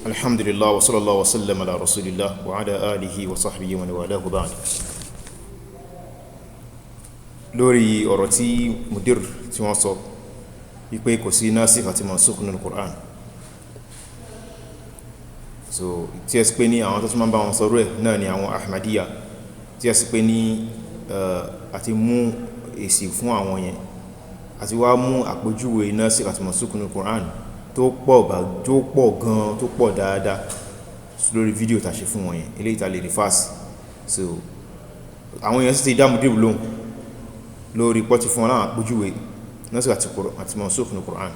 Alhamdulillah wa sallallahu wa sallam ala rasulillah wa ala alihi wa sahbihi wa walahu ba'd. Lórí ọ̀rọ̀ tí Mudeeru tí wọ́n sọ wípé kò sí Naasikh àti Mansukh nínú Qur'an. So tí ẹ sì pé ní àwọn tó tún máa ń bá wọn sọ̀rọ̀ ẹ̀ náà ni àwọn Ahmadiyya, tí ẹ sì pé ní àti mú èsì fún àwọn yẹn àti wá mú àpèjúwe Naasikh àti Mansukh nínú Qur'an tó pọ̀ gan, tó pọ̀ dáadáa lórí fídíò tá ṣe fún wọn yẹn, eléyìí tá lè rí fásì. So àwọn èèyàn sì ti dá Mudeeru lóhùn lórí pọ́tí fún wọn láwọn àpèjúwe Naasikh àti Mansukh nínú Qur'an.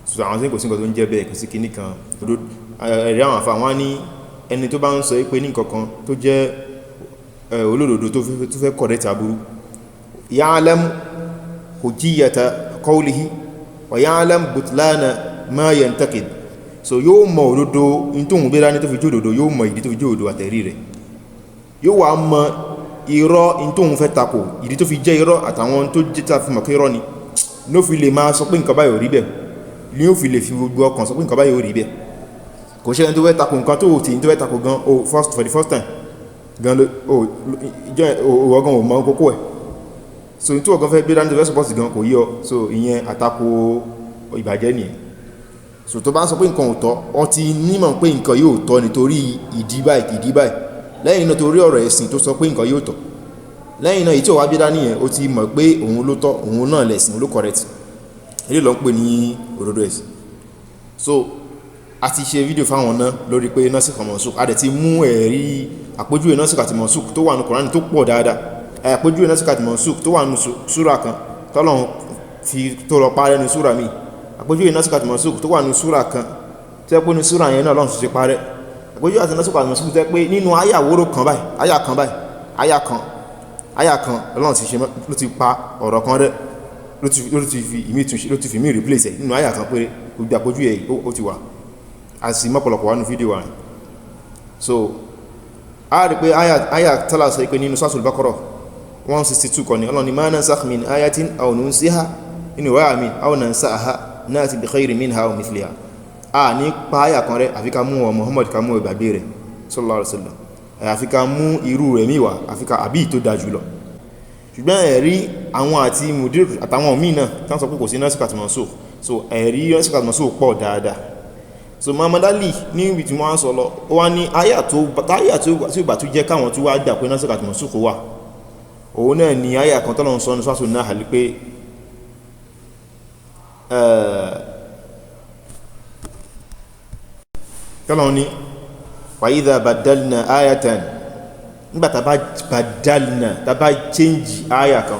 So àwọn tí kò sí nǹkan tó ń jẹ́ bẹ́ẹ̀, kò sí kíní kan ẹ̀rí àwọn àfà wọn ní ẹni tó bá ń sọ pé ní nǹkankan tó jẹ́ olódodo tó fẹ́ correct aburú, ya'lam hujjiyata qawlihi wa ya'lam butlana ma yantaqid. So yóò mọ òdodo in tó ń gbé dání tó fi jó òdodo, yóò mọ ìdí tó fi jó òdodo àtẹ̀rí rẹ̀, yóò wá mọ irọ́ in tó ń fẹ́ takò, ìdí tó fi jẹ́ irọ́ àtàwọn tó jẹ́ ta fi mọ̀ pé irọ́ ni ló fi lè máa sọ pé nǹkan báyìí ò rí bẹ́ẹ̀, ni ó fi lè fi gbogbo ọkàn sọ pé nǹkan báyìí ò rí bẹ́ẹ̀. Kò ṣe ẹni tó fẹ́ takò nǹkan tó tí tó fẹ́ takò gan for the first time gan ọgán ò mọ kókó ẹ̀. So in tó ọgán fẹ́ gbé dání tó fẹ́ support gan kò yíọ, so ìyẹn àtakò ìbàjẹ́ nìyẹn. So tó bá ń sọ pé nǹkan ò tọ́, wọ́n ti nímọ̀ pé nǹkan yóò tọ́ nítorí ìdí báyìí, lẹ́yìn náà torí ọ̀rọ̀ ẹ̀sìn tó sọ pé nǹkan yóò tọ́, lẹ́yìn náà èyí tí ó wá bí dání yẹn ó ti mọ̀ pé òun ló tọ́, òun náà lẹ̀sìn ló correct, èyí ló ń pè ní òdodo ẹ̀sìn. So a ti ṣe fídíò fáwọn náà lórí pé Naasikh àti Mansukh, a dẹ̀ ti mú ẹ̀rí àpèjúwe Naasikh àti Mansukh tó wà ní Kùránì tó pọ̀ dáadáa, àpèjúwe Naasikh àti Mansukh tó wà ní súra kan tọ́lọ́run fi tó lọ parẹ́ ní súra míì, àpèjúwe Naasikh àti Mansukh tó wà ní súra kan tẹ́ pé ní súra yẹn náà lọ́n ti parẹ́, àpèjúwe àti Naasikh àti Mansukh tẹ́ pé nínú àyà wóró kan báyìí, àyà kan lọ́n ti ṣe ló ti pa ọ̀rọ̀ kan rẹ̀, ló ti fi mí replace ẹ̀ nínú àyà kan péré, gbogbo àpèjúwe ó ti wà àti mọ́pọ̀lọpọ̀ wà ní fídíò wa. So a rí pé àyà tọ́lá sọ pé nínú Suratul Baqarah 162 kan ní Ọlọ́run ní ma nansakh min ayatin aw nunsiha inú wáyà mi aw nansaha na'ti bi khayrin minha aw mithliha. A ní pa àyà kan rẹ̀ àfi ká mú ọ Muhammad ká mú ìgbàgbé rẹ̀ sallallahu alaihi wasallam, àfi ká mú irú rẹ̀ míwà, àfi ká àbí tó dájú lọ. Ṣùgbọ́n ẹ̀rí àwọn àti Mudeeru àtàwọn míì náà tán sọ pé kò sí Naasikh àti Mansukh, so ẹ̀rí Naasikh àti Mansukh pọ̀ dáadáa. So Muhammad Ali ní ibi tí wọ́n sọ lọ, ó wá ní àyà tí ó bá tó jẹ́ káwọn tó wá gbà pé Naasikh àti Mansukh wà, òun náà ni àyà kan tọ́lọ́run sọ ní Suratul Nahl pé tọ́lọ́run ní wa idha baddalna ayatan, nígbà tá bá change àyà kan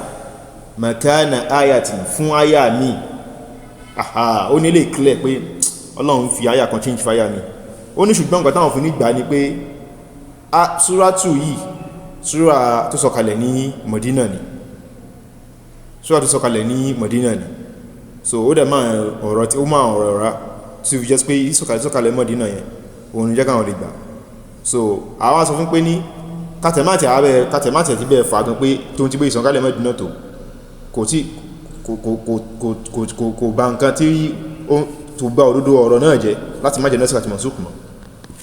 makana ayatin fún àyà mi, ó ní lè clear pé Ọlọ́run fi àyà kan change fire mi. Ó ní ṣùgbọ́n nǹkan táwọn fún nígbà ni pé súrátù yìí súrà tó sọ̀kalẹ̀ ní Mọ̀dínà ni, so ó dẹ̀ máa ọ̀rọ̀ tí ó máa ọ̀rọ̀ rá tí ó fi jẹ́ pé sọ̀kalẹ̀ Mọ̀dínà yẹn òun jẹ́ káwọn lè gbà. So àwa sọ fún pé ní kàtẹ̀mátì ti bẹ́ẹ̀ fà gan pé tó ń ti gbé ìsọ̀kalẹ̀ Mọ̀dínà tó kò bá nǹkan tí tó bá òdodo ọ̀rọ̀ náà jẹ́ láti má jẹ́ Naasikh àti Mansukh mọ́.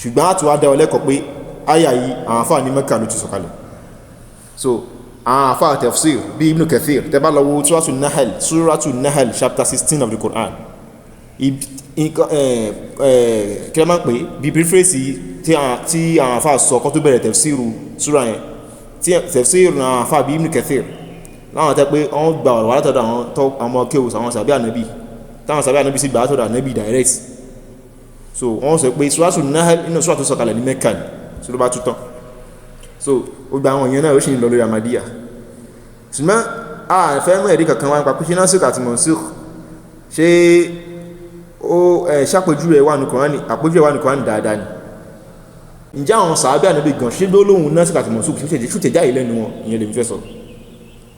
Ṣùgbọ́n a tún wá dá ọ lẹ́kọ̀ọ́ pé àyà yìí àwọn àfáà ní Mẹ́kà ló ti sọ̀kalẹ̀. So àwọn àfáà tafsir bí Ibn Kathir tẹ́ bá lọ wo Suratul Nahl chapter 16 of the Quran, kí ló máa ń pè bí preface tí àwọn àfáà sọ kó tó bẹ̀rẹ̀ tafsiru súra yẹn, tí tafsir àwọn àfáà bí Ibn Kathir láwọn tẹ́ pé wọ́n gba ọ̀rọ̀ wà látọ̀dọ̀ àwọn ọmọ kéwù àwọn sàbí ànábì, táwọn sàbí ànábì sí gbà látọ̀dọ̀ ànábì direct. So wọ́n sọ pé Suratul Nahl inú súra tó sọ̀kalẹ̀ ní Mẹ́kà ni, so ló bá tútọ́. So ó gba àwọn èèyàn náà ó sì ń lọ lórí Ahmadiyya. Ṣùgbọ́n a fẹ́ mú ẹ̀rí kankan wá nípa pé ṣe Naasikh àti Mansukh ṣe ó ṣàpèjúwe wà ní Kùránì, àpèjúwe wà ní Kùránì dáadáa ni. Ǹjẹ́ àwọn sàbí ànábì gan ṣe Gbolohun Naasikh àti Mansukh ṣùtẹ̀ jáì lẹ́nu wọn, ìyẹn lè fẹ́ sọ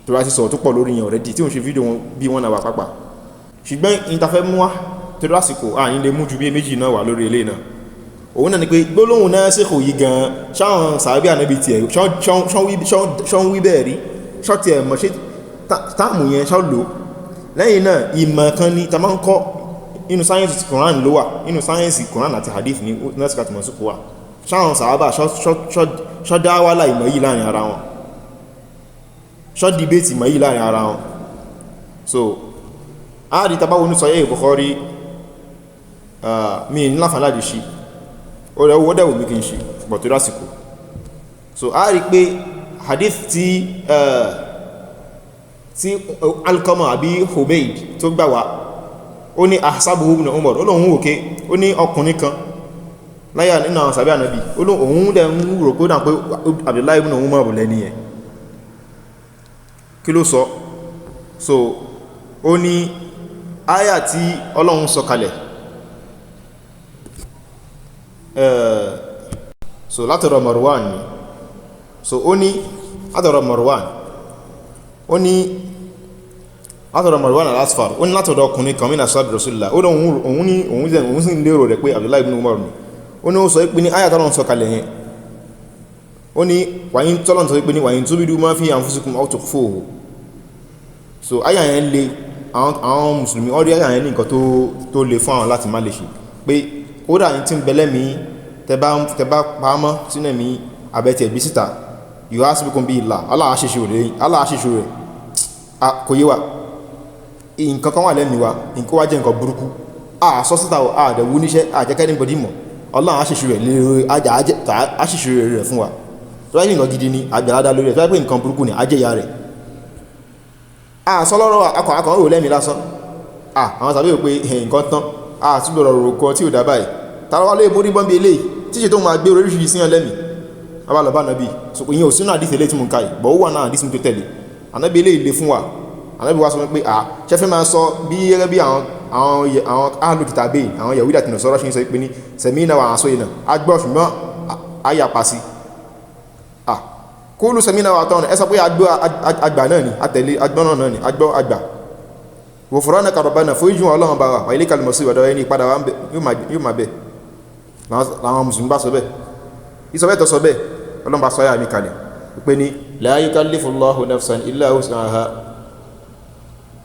tó bá ti sọ tó pọ̀ lórí yẹn already tí ó ń ṣe fídíò wọn bí wọ́n náà wà pápá. Ṣùgbọ́n ìtafẹ́ mú wá tó lásìkò àyín lè mú ju bí méjì náà wà lórí ilé náà. Òun náà ni pé Gbolohun Naasikh yìí gan ṣáwọn sàbí ànábì tiẹ̀ ṣán wí bẹ́ẹ̀ rí, ṣán tiẹ̀ mọ̀ ṣe táàmù yẹn ṣán lò. Lẹ́yìn náà ìmọ̀ kan ní ta máa ń kọ́ inú sáyẹ́nsì Quran ló wà, inú sáyẹ́nsì Quran àti hadith ní Naasikh àti Mansukh wà. Ṣáwọn sàhábà ṣọ́dá wálà ìmọ̀ yìí láàrin ara wọn, ṣọ́ dìbétì ìmọ̀ yìí láàrin ara wọn. So a rí tàbáwọn ní Sahih Bukhari mi ní láfàá láti ṣí ó rẹ̀ owó dẹ̀wò mi kí n ṣe bọ̀ tó lásìkò. So a rí pé hadith tí Alqama àbí Hubayd tó gbà wá, ó ní ahsabuhu ibn Umar, ó lóun òkè, ó ní ọkùnrin kan láyà nínú àwọn sàbí ànábì, ó lóun dẹ̀ ń rò kó dà pé Abdullahi ibn Umar bù lẹ́ni ẹ̀. Kí ló sọ? So ó ní áyà tí Ọlọ́run sọ kalẹ̀ so látọ̀rọ̀ Marwan ni. So ó ní látọ̀rọ̀ Marwan, ó ní látọ̀rọ̀ Marwan al-Asfar, ó ní látọ̀rọ̀ ọkùnrin kan min ashabi Rasulullah, ó lóun òun sì ń lérò rẹ̀ pé Abdullahi ibn Umar ni. Ó ní ó sọ pé ní áyà tọ́lọ́run sọ kalẹ̀ yẹn, ó ní wàyín tọ́lọ́run sọ pé ní wàyín tubidu ma fi anfusikum aw tukhfuhu. So áyà yẹn le, àwọn mùsùlùmí ọdí áyà yẹn ní nǹkan tó le fún àwọn láti má lè ṣe, pé kódà ní tí ń bẹ̀lẹ̀ mi tẹbá pàámọ́ sínú ẹ̀mí abẹ́tẹ̀ bí síta yuhasibukum bihi Allah àṣìṣò rẹ̀ kò yé wa, nǹkan kan wà lẹ́mìí wa, nǹkan wá jẹ́ nǹkan burúkú, sọ síta àdẹ̀wú níṣẹ́ àjẹ́kẹ́ níbọdí mọ̀, Allah àṣìṣò rẹ̀ lérò àṣìṣò rẹ̀ fún wa. tó wáyé nǹkan gidi ni àgbàládá lórí ẹ̀, tó wáyé pé nǹkan burúkú ni àjẹ́yà rẹ̀. Sọlọ́rọ̀ akọ̀ rò lẹ́mìí lásán, àwọn sàbí ò pé nǹkan tán, túbọ̀ rọ̀ kọ tí ò dá báyìí, tààrà lè mórí bọ́m̀bí eléyìí tí ṣe tó máa gbé oríṣiríṣi síyàn lẹ́mìí abálọ̀bá nàbí. So ìyẹn ò sínú àdíṣe eléyìí tí mo ń káyì, bọ̀ ó wà náà àdíṣe tó tẹ̀lé. Ànábì eléyìí lè fún wa, ànábì wá sọ pé ṣẹ́fẹ́ máa sọ bí gẹ́gẹ́ bí àwọn ahlu kitabe, àwọn Yahudi àti Nasara ṣe ń sọ pé ní sami'na wa asayna, agbọ́ ṣùgbọ́n ayapa sí. Qulu sami'na wa ata'na, ẹ sọ pé àgbà náà ni, àtẹ̀lé agbọ́n náà ni, agbọ́ àgbà. Ghufranaka rabbana, foríjì wọn Ọlọ́run bá wa, wa ilaykal masir, ọ̀dọ̀ ẹni ìpadà wa yóò máa bẹ̀. Láwọn mùsùlùmí bá sọ bẹ́ẹ̀, ìsọ̀bẹ́ tó sọ bẹ́ẹ̀, Ọlọ́run bá sọ yà mí kalẹ̀ pé ní la yukallifullahu nafsan illa wus'aha.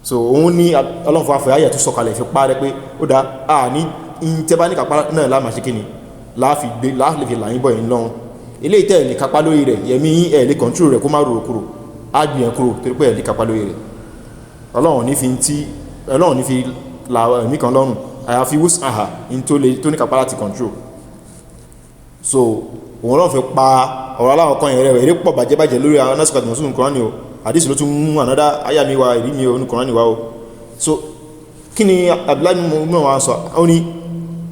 So òun ní Ọlọ́run fún afẹ́ ayẹ̀ tó sọ kalẹ̀ fi parẹ́ pé ó dá ní tẹ́bá ní kápá náà láàmà ṣe kí ni láàfi fi làyín bọ̀ yìí lọ́run. Ilé ìtẹ́ ẹ̀ ní kápá lórí rẹ̀, yẹmí ẹ̀ lè kọ̀ntúrò rẹ̀ kó má rò kúrò, á gbìyàn kúrò torí pé ẹ̀ lè kápá lórí rẹ̀. Ọlọ́run ní fi làwọ̀ ẹ̀mí kan lọ́rùn àyàfi wus'aha tó ní kápá láti kọ̀ntúrò. So òun lọ́n fi pa ọ̀rọ̀ aláwọ̀ kan yẹn rẹ̀, èrè pọ̀ bàjẹ́ lórí àwọn Naasikh àti Mansukh Kùránì o, àdísì ló tún mú ànádá ayà mi wa ìrí mi o ní Kùránì wa o. So kí ni Abdullahi mú wa sọ? Ó ní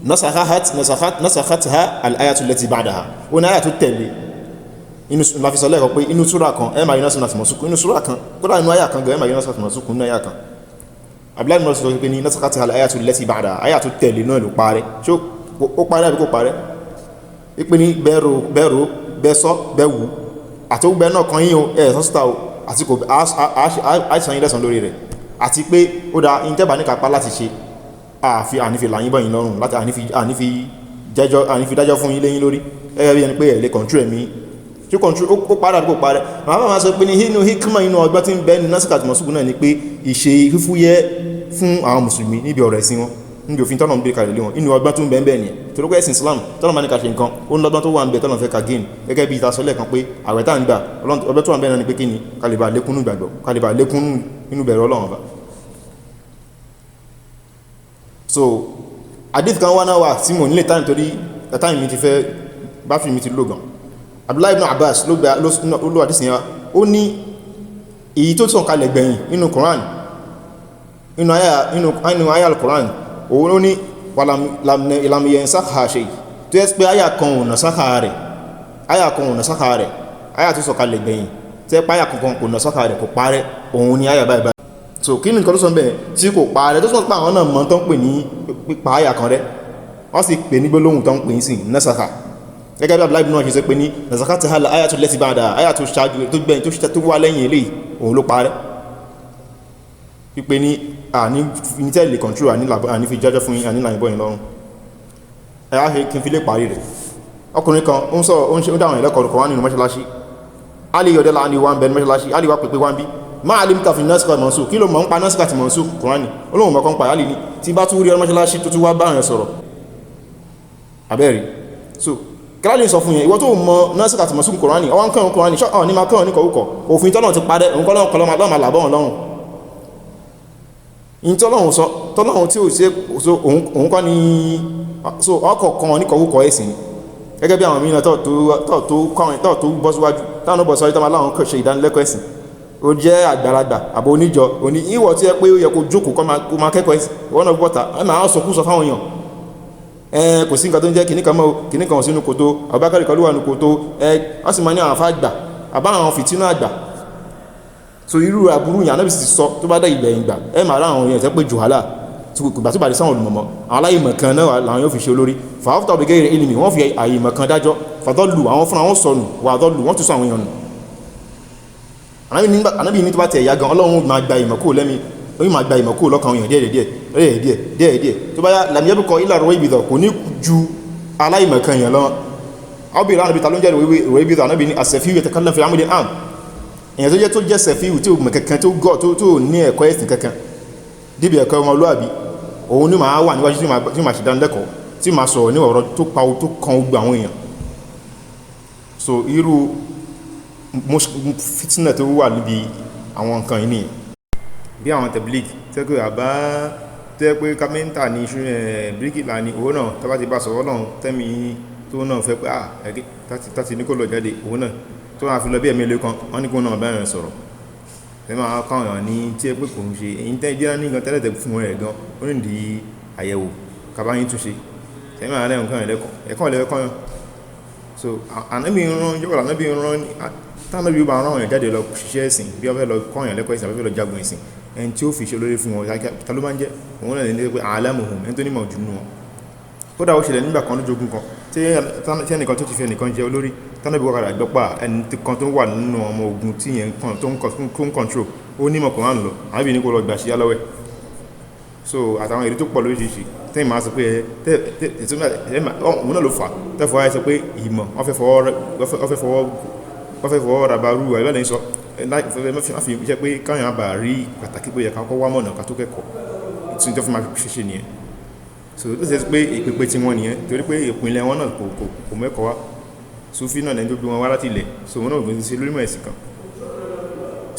nasakhatha al-ayatu allati ba'daha, ó ní ayà tó tẹ̀lé inú láfisọ lẹ́ẹ̀kọ́ pé inú súrà kan ẹ máa rí Naasikh àti Mansukh, inú súrà kan kódà inú ayà kan gan ẹ máa rí Naasikh àti Mansukh nínú ayà kan. Abdullahi mú sọ pé ní nasakhatha al-ayatu allati ba'daha, ayà tó tẹ̀lé náà ló parẹ́. Ṣé ó parẹ́ àbí kò parẹ́? Ìpé ní bẹ́rù bẹ́sọ́ bẹ́wù àti ó gbẹ́ náà kan yíò sọ́sítà o, àti kò àìsàn yí lẹ́sàn lórí rẹ̀, àti pé ó dá ìjẹba ní kápá láti ṣe ànífi làyín bọ̀yìn lọ́rùn láti ànífi dájọ́ fún yín lẹ́yìn lórí ẹgbẹ́ bí ẹni pé ẹ̀lẹ́ kọ̀ntú ẹ̀mí tí ó parẹ́ àdúgbò parẹ́. Àwọn máa sọ pé ní inú hikma inú ọgbọ́n tí ń bẹ ní Naasikh àti Mansukh náà ni pé ìṣe fífúyẹ́ fún àwọn mùsùlùmí níbi ọ̀rọ̀ ẹ̀sìn wọn, níbi òfin tọ́nà ń gbé kalẹ̀ lé wọn, inú ọgbọ́n tó ń bẹ́ẹ̀ ní torí pé ẹ̀sìn Islam tọ́nà bá ní ká ṣe nǹkan ó ń lọ́gbọ́n tó wà ń bẹ tọ́nà fẹ́ ka gain, gẹ́gẹ́ bí ìta sọ́lẹ̀ kan pé àwẹ̀ tá ń gbà ọgbọ́n tó wà ń bẹ náà ni pé kí ni kalibà lékúnnú ìgbàgbọ́, kalibà lékúnnú inú bẹ̀rẹ̀ Ọlọ́run bá. So hadith kan wá náà wà tí mo nílé táìmù torí táìmù mi ti fẹ́ bá fi mi ti lò gan. Abdullahi ibn Abbas ló lò hadith yẹn wá, ó ní èyí tó tàn kalẹ̀ gbẹ̀yìn nínú Quran, nínú àyà al-Quran, òun ló ní ìlàmì yẹn sáà ṣe tó yẹ́ pé àyà kan ò nà sáà rẹ̀, àyà tó sọ̀kalẹ̀ gbẹ̀yìn tó yẹ́ pé àyà kankan kò nà sáà rẹ̀ kò parẹ́, òun ni àyà báyìí. So kí ni nǹkan tó sọ bẹ́ẹ̀ tí kò parẹ́, tó sọ pé àwọn náà mọ́ tó ń pè ní pípa àyà kan rẹ̀, wọ́n sì pè ní gbólóhùn tó ń pè ní sí nasakha, gẹ́gẹ́ bí Abdullahi náà ṣe sọ pé ní nasakhataha al-ayatu allati ba'daha, àyà tó ṣáájú tó gbẹ̀yìn tó wá lẹ́yìn eléyìí òun ló parẹ́, pípé ní àní inítẹ́lì control àní fi jẹ́jọ́ fún àní láyìnbọ̀ yìí lọ́rùn. Ẹ̀yà kí n fi lè parí rẹ̀. Ọkùnrin kan ó dáwọn ẹ̀lẹ́kọ̀ọ́ Kùránì nínú mọ́ṣáláṣí, Ali yọ̀dẹ́lá ní wọ́n bẹ̀rẹ̀ mọ́ṣáláṣí, Ali wá pẹ̀pẹ̀ wọ́n bí ma alimta fi nasikh wal mansukh kí ló mọ̀ ń pa nasikh àti mansukh Kùránì olóhùn mọ̀ kan pa yálì ní tí bá tún rí ọmọ mọ́ṣáláṣí tó tún wá bá rẹ̀ sọ̀rọ̀ abẹ́rí so kíláàlì sọ fún yẹn ìwọ tó mọ̀ nasikh àti mansukh Kùránì ọwọ́n kàn Kùránì ṣọ́ ní ma kàn ní kọ̀ọ̀kọ̀ òfin tọ́lọ̀ ti parẹ́ òun kọ́lọ́ lọ́mà làbọ́n lọ́rùn in tọ́lọ́run sọ tọ́lọ́run tí ó ṣe òun kọ́ ni so ọkọ̀ kan ní kọ̀ọ̀kọ̀ ẹ̀sìn gẹ́gẹ́ bí àwọn mìíràn tó bọ́ síwájú táwọn bọ̀ sọ́rí tọ́mà láwọn kọ̀ ṣe ìdánilẹ́kọ̀ọ́ ẹ̀sìn ó jẹ́ àgbàlagbà àbò oníjọ òní ìwọ̀ tí ẹ pé ó yẹ kó jókòó kó máa kẹ́kọ̀ọ́ ẹ̀sìn ìwọ́n náà bọ́ta ẹ máa sọ kú sọ fáwọn èèyàn kò sí nǹkan tó ń jẹ́ kìníkan mọ́ kìníkan sínú kòtó Abubakar kan ló wà ní kòtó wọ́n sì máa ní àwọn àfá àgbà àbá àwọn fìtínú àgbà so irú àbúrú yàn náà sì sọ tó bá dá ìgbẹ̀yìn gbà ẹ máa rá àwọn èèyàn tẹ́ pé jùhálà gbà tó bá dé sáwọn olùmọ̀mọ́ àwọn aláìmọ̀ kan náà làwọn yóò fi ṣe olórí fàáfùtà òbí gẹ́rẹ̀ ilimi wọ́n fi àìmọ̀ kan dájọ́ fàdọ́lù àwọn fúnra wọn sọnù wà dọ́lù wọ́n tún sọ àwọn èèyàn nù anábì ní tó bá tẹ̀ ẹ̀yà gan Ọlọ́run máa gba ìmọ̀ kúrò lẹ́mi orí máa gba ìmọ̀ kúrò lọ́kàn èèyàn díẹ̀ tó bá yá làmìyẹ́bùkọ ilà rọ̀ ìbìdọ̀ kò ní ju aláìmọ̀ kan èèyàn lọ ọbìnrin anábì ta ló ń jẹ́ rọ̀ ìbìdọ̀ anábì ní àṣẹfíwì ẹ̀tẹ̀kálẹ̀ fi àmúdé àm èèyàn tó jẹ́ sẹ̀fíwì tí ó mọ̀ kankan tó gọ́ tó ní ẹ̀kọ́ ẹ̀sìn kankan díbi ẹ̀kọ́ ọmọlúwàbí òun ní máa wà níwájú tí máa ṣe dánilẹ́kọ̀ọ́ tí máa sọ̀rọ̀ ní ọ̀rọ̀ tó pa tó kan gbogbo àwọn èèyàn so irú fitna tó wà níbi àwọn nǹkan yìí bí àwọn tabligh tẹ́kọ̀ àbá tẹ́ pé kámẹ́ntà ní bíríkìlà ní owó náà tọ́bá ti bá sọ̀rọ̀ náà tẹ́mi tó náà fẹ́ pé ẹ̀rí tàti ní kò lọ jáde owó náà tó máa fi lọ bí ẹ̀mí ilé kan wọ́n ní kó náà bẹ́ẹ̀ sọ̀rọ̀ ẹ máa kọ́ọ̀yàn ní tí ẹ pé kò ń ṣe èyí tẹ́ ìdíra ní gan tẹ́lẹ̀tẹ̀ fún rẹ̀ gan ó ní di àyẹ̀wò kàbáyín tún ṣe ẹ máa rẹ̀ nǹkan ẹ̀kọ́ ẹ̀lẹ́kọ́yàn so ànábì rán yọ́wọ́ ànábì rán tánàbí bá rán ọ̀yàn jáde lọ ṣiṣẹ́ ẹ̀sìn bí ọ fẹ́ lọ kọ́ọ̀yàn lẹ́kọ̀ọ́ ìsìn àfẹ́fẹ́ lọ jagun ìsìn ẹni tí ó fi ṣe olórí fún wọn ta ló máa ń jẹ́ òun náà ní pé àlámùhùn ẹni tó nímọ̀ jù nù wọn kódà ó ṣẹlẹ̀ nígbà kan lójógún kan tí ẹnìkan tó ti fi ẹnìkan jẹ olórí tánàbí wọ́kàdà gbọ́pà ẹni kan tó wà nínú ọmọ ogun tí yẹn tó ń control ó nímọ̀ kò hàn lọ àbí ní kó lọ gbà sí yálọ́wẹ́ so àtàwọn èrè tó pọ̀ lóríṣiríṣi tẹ́yìn máa sọ pé òun náà ló fà tẹ́fọ́ ayé sọ pé ìmọ̀ wọ́n fẹ́ fọwọ́ rabarú ẹ̀ lọ́dẹ̀ sọ láti jẹ́ pé káyàn àbà rí pàtàkì pé ẹ̀ka kọ́wọ́ mọ̀nà ká tó kẹ́kọ̀ọ́ tí tó fi máa ṣe nìyẹn so tó ṣe pé ìpèpè tí wọ́n nìyẹn torí pé ìpínlẹ̀ wọn náà kò mẹ́kọ̀ọ́ wá Sufi náà lẹ́jọ́ bí wọn wá láti ilẹ̀ so wọn náà gbé sí lórí mọ̀ ẹ̀sìn kan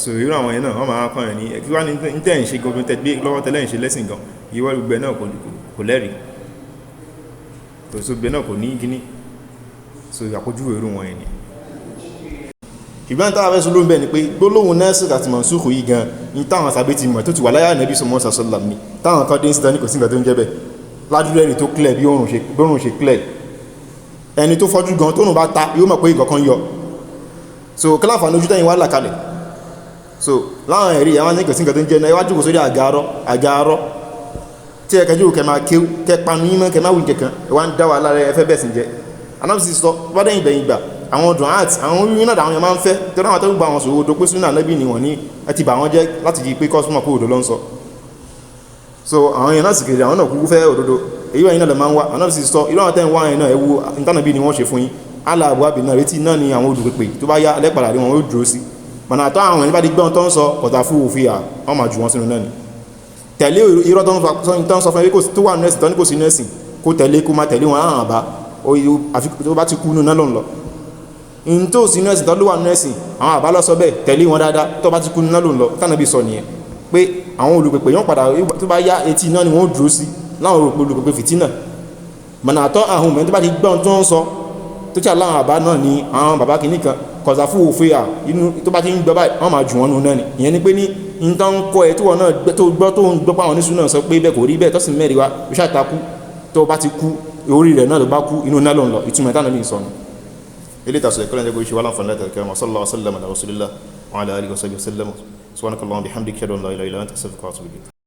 so irú àwọn yẹn náà wọ́n máa kọ́ yẹn ní kí wá ní tẹ́ ń ṣe gbogbo tẹ́gbé lọ́wọ́ tẹ́lẹ̀ ń ṣe lẹ́sìn gan ìwọ́ gbẹ náà kò lẹ́rìí tó so gbẹ náà kò ní gíní so àpójúwò irú wọn yẹn ni ìgbọ́n tàbí ẹ̀sùn ló ń bẹ̀ ni pé gbólóhùn Naasikh àti Mansukh yìí gan ní táwọn sàbẹ́ ti mọ̀ tó ti wà láyà Nabi sallallahu alaihi wasallam ní táwọn kan dé ń síta ní kò sí nǹkan tó ń jẹ́ bẹ̀ ládúrẹ́ ni tó clear bí oòrùn ṣe clear ẹni tó fọ́jú gan tó nù bá ta yóò mọ̀ pé ìkọ̀kan yọ so kíláfà ní ojú tẹ́yìn wá làkalẹ̀ so láwọn ẹ̀rí àwọn ní kò sí nǹkan tó ń jẹ́ náà iwájú kò sórí àgárọ́ tí ẹ kẹjú kẹ máa kéw kẹ panu yín mọ́ kẹ máa wù kẹkan wá ń dá wà lára ẹfẹ́ bẹ̀ sí jẹ́ anábìsí sọ bá dẹ́yìn bẹ̀yìn gbà àwọn dùn áàtì àwọn orí náà àwọn èèyàn máa ń fẹ́ tó náà tó gbà wọn sòwò tó pé súnà Ànábì ni wọ́n ní ẹti bà wọ́n jẹ́ láti di pé kọ́sùmọ̀ kó òdó ló ń sọ so àwọn èèyàn náà sì kèrè àwọn náà kúkú fẹ́ òdodo èyí wọ̀nyí náà lè máa ń wá àwọn náà sì sọ irú àwọn tẹ́ ń wá yẹn náà ẹwu ìtànàbí ni wọ́n ṣe fún yín aláàbò àbì náà retí náà ni àwọn olùpèpè tó bá yá ẹlẹ́pàdà rí wọn ó dúró sí mọ̀nà àtọ́ àwọn ẹni bá di gbọ́n tó ń sọ kọ̀tà fún òfin à wọ́n máa jù wọ́n sínú náà ni tẹ̀lé irọ́ tó ń sọ fún ẹbí tó wà nẹ́sìn tó ní kò sí nẹ́sìn kó tẹ̀lé kó má tẹ̀lé wọn àhàn bá tó bá ti kú nínú náà lọ́nà in tó sí nẹ́sìn tó ló wà nẹ́sìn àwọn àbá lọ sọ bẹ́ẹ̀ tẹ̀lé wọn dáadáa tó bá ti kú nínú náà lọ́nà tánàbí sọ nìyẹn pé àwọn olùpèpè yọ́n padà tó bá yá etí náà ni wọ́n dúró sí láwọn olùpèpè fìtínà mọ̀nà àtọ́ àwọn mẹ́rin tó bá ti gbọ́n tó ń sọ tó tí àláwọn àbá náà ni àwọn bàbá kìíní kan kọ̀sà fún òfin à inú tó bá ti ń gbọ́ báyìí wọ́n máa jù wọ́n nù náà ni ìyẹn ni pé ní in tó ń kọ́ ẹ tí wọ́n náà tó gbọ́ tó ń gbọ́ pàwọn oníṣù náà sọ pé bẹ́ẹ̀ kò rí bẹ́ẹ̀ tó sì mẹ́rin wa ó ṣàtakú tó bá ti kú orí rẹ̀ náà ló bá kú inú náà ló ń lọ ìtumọ̀ ìtànà ní ìsọnù ilé ìtàsọ̀ ẹ̀kọ́ lẹ́jọ́ ìṣẹ́ wà láǹfààní láti ẹ̀kẹ́ wọn sallallahu alaihi wa sallam ala rasulillah wa ala alihi wa sallam subhanakallahumma bihamdika ashhadu an la ilaha illa anta astaghfiruka wa atubu ilayk